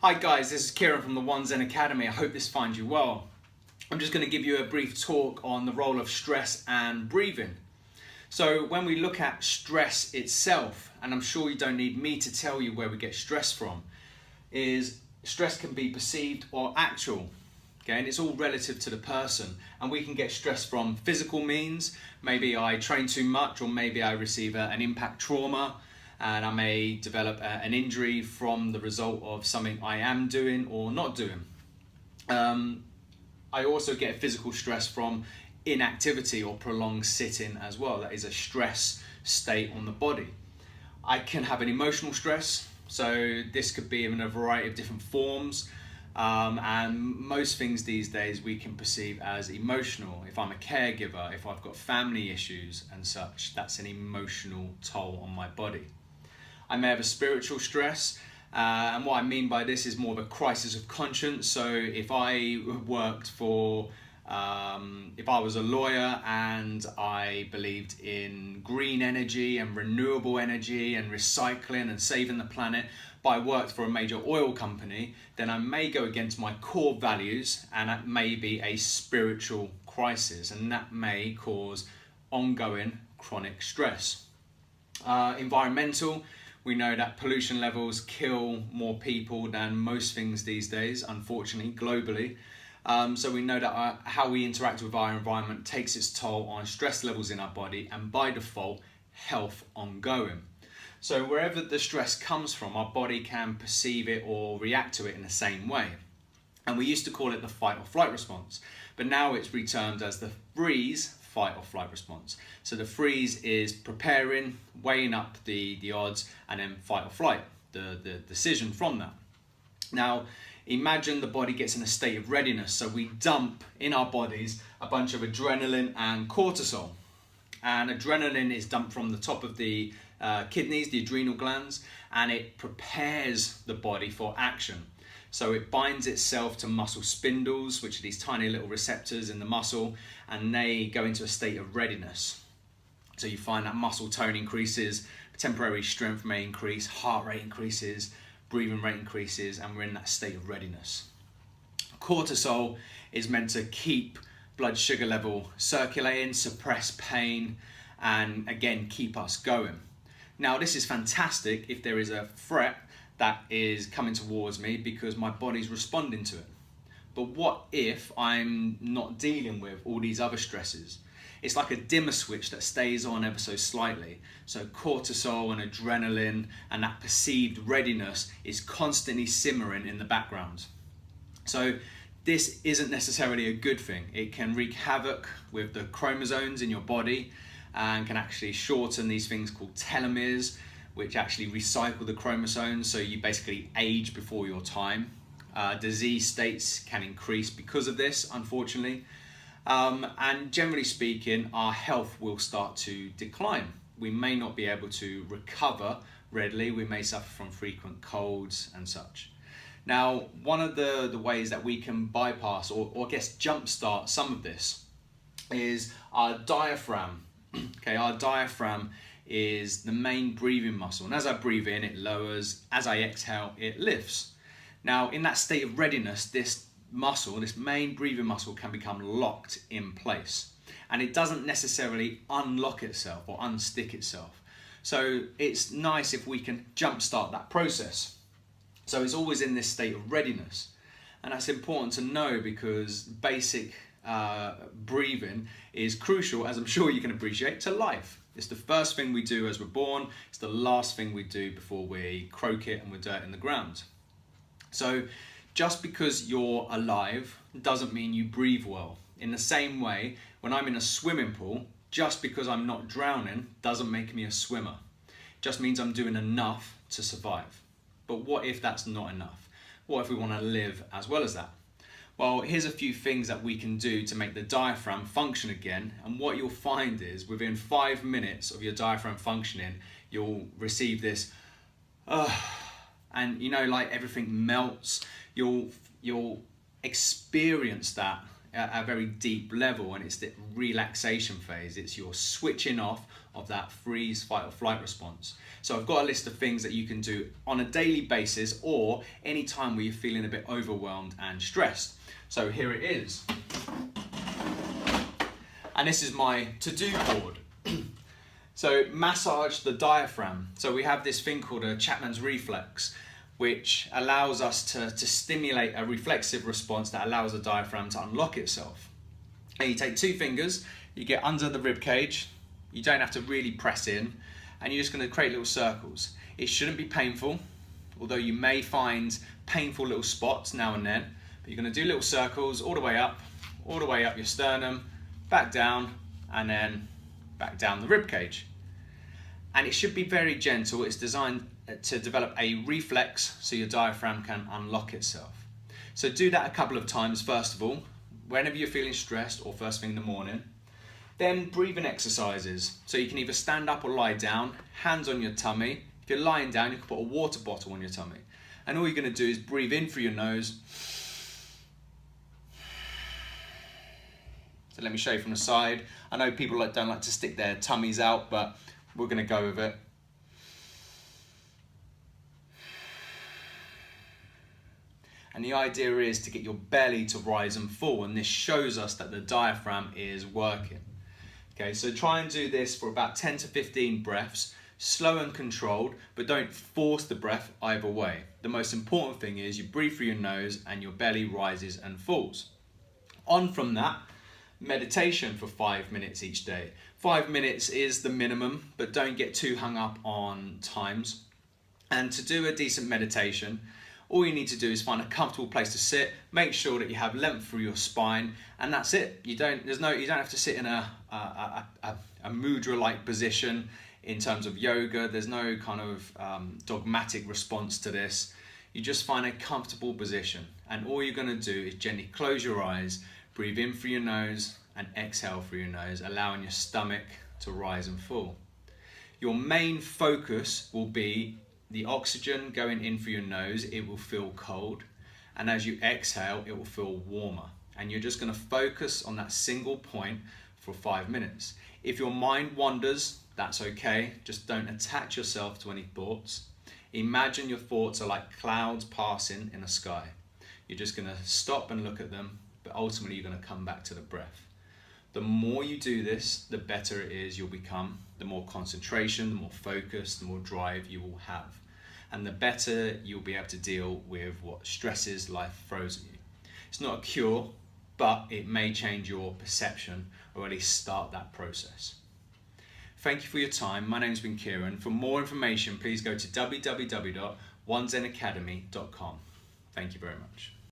Hi guys, this is Kieran from the One Zen Academy. I hope this finds you well. I'm just going to give you a brief talk on the role of stress and breathing. So when we look at stress itself, and I'm sure you don't need me to tell you where we get stress from, is stress can be perceived or actual. Okay, and it's all relative to the person, and we can get stress from physical means. Maybe I train too much, or maybe I receive an impact trauma, and I may develop an injury from the result of something I am doing or not doing. I also get physical stress from inactivity or prolonged sitting as well. That is a stress state on the body. I can have an emotional stress, so this could be in a variety of different forms. And most things these days we can perceive as emotional. If I'm a caregiver, if I've got family issues and such, that's an emotional toll on my body. I may have a spiritual stress, and what I mean by this is more of a crisis of conscience. So if I worked for, if I was a lawyer and I believed in green energy and renewable energy and recycling and saving the planet, but I worked for a major oil company, then I may go against my core values, and that may be a spiritual crisis, and that may cause ongoing chronic stress. Environmental. We know that pollution levels kill more people than most things these days, unfortunately, globally. So we know that how we interact with our environment takes its toll on stress levels in our body, and by default, health ongoing. So wherever the stress comes from, our body can perceive it or react to it in the same way. And we used to call it the fight or flight response, but now it's retermed as the freeze, fight or flight response. So the freeze is preparing, weighing up the odds, and then fight or flight, the decision from that. Now, imagine the body gets in a state of readiness. So we dump in our bodies a bunch of adrenaline and cortisol. And adrenaline is dumped from the top of the kidneys, the adrenal glands, and it prepares the body for action. So it binds itself to muscle spindles, which are these tiny little receptors in the muscle, and they go into a state of readiness. So you find that muscle tone increases, temporary strength may increase, heart rate increases, breathing rate increases, and we're in that state of readiness. Cortisol is meant to keep blood sugar level circulating, suppress pain, and again, keep us going. Now, this is fantastic if there is a threat that is coming towards me because my body's responding to it. But what if I'm not dealing with all these other stresses? It's like a dimmer switch that stays on ever so slightly. So cortisol and adrenaline and that perceived readiness is constantly simmering in the background. So this isn't necessarily a good thing. It can wreak havoc with the chromosomes in your body and can actually shorten these things called telomeres, which actually recycle the chromosomes, so you basically age before your time. Disease states can increase because of this, unfortunately. And generally speaking, our health will start to decline. We may not be able to recover readily. We may suffer from frequent colds and such. Now, one of the ways that we can bypass or I guess jumpstart some of this is our diaphragm. Okay, our diaphragm is the main breathing muscle, and as I breathe in, it lowers. As I exhale, it lifts. Now, in that state of readiness, this muscle, this main breathing muscle, can become locked in place, and it doesn't necessarily unlock itself or unstick itself. So it's nice if we can jumpstart that process. So it's always in this state of readiness, and that's important to know because basic breathing is crucial, as I'm sure you can appreciate, to life. It's the first thing we do as we're born. It's the last thing we do before we croak it and we're dirt in the ground. So just because you're alive doesn't mean you breathe well. In the same way, when I'm in a swimming pool, just because I'm not drowning doesn't make me a swimmer. It just means I'm doing enough to survive. But what if that's not enough? What if we want to live as well as that? Well, here's a few things that we can do to make the diaphragm function again. And what you'll find is within 5 minutes of your diaphragm functioning, you'll receive this, and you know, like everything melts. You'll experience that at a very deep level, and it's the relaxation phase. It's your switching off of that freeze, fight or flight response. So I've got a list of things that you can do on a daily basis or any time where you're feeling a bit overwhelmed and stressed. So here it is. And this is my to-do board. So massage the diaphragm. So we have this thing called a Chapman's reflex, which allows us to stimulate a reflexive response that allows the diaphragm to unlock itself. And you take 2 fingers, you get under the rib cage, you don't have to really press in, and you're just going to create little circles. It shouldn't be painful, although you may find painful little spots now and then, but you're going to do little circles all the way up your sternum, back down, and then back down the rib cage. And it should be very gentle. It's designed to develop a reflex so your diaphragm can unlock itself. So do that a couple of times first of all, whenever you're feeling stressed or first thing in the morning. Then breathing exercises. So you can either stand up or lie down, hands on your tummy. If you're lying down, you can put a water bottle on your tummy. And all you're going to do is breathe in through your nose. So let me show you from the side. I know people don't like to stick their tummies out, but we're going to go with it. And the idea is to get your belly to rise and fall, and this shows us that the diaphragm is working. Okay, so try and do this for about 10 to 15 breaths, slow and controlled, but don't force the breath either way. The most important thing is you breathe through your nose and your belly rises and falls. On from that, meditation for 5 minutes each day. 5 minutes is the minimum, but don't get too hung up on times. And to do a decent meditation, all you need to do is find a comfortable place to sit, make sure that you have length through your spine, and that's it. You don't have to sit in a mudra-like position in terms of yoga. There's no kind of dogmatic response to this. You just find a comfortable position, and all you're going to do is gently close your eyes, breathe in through your nose and exhale through your nose, allowing your stomach to rise and fall. Your main focus will be the oxygen going in through your nose. It will feel cold, and as you exhale it will feel warmer, and you're just going to focus on that single point for 5 minutes. If your mind wanders, that's okay, just don't attach yourself to any thoughts. Imagine your thoughts are like clouds passing in the sky. You're just going to stop and look at them, but ultimately you're going to come back to the breath. The more you do this, the better it is you'll become, the more concentration, the more focus, the more drive you will have. And the better you'll be able to deal with what stresses life throws at you. It's not a cure, but it may change your perception or at least start that process. Thank you for your time. My name's been Kieran. For more information, please go to www.onezenacademy.com. Thank you very much.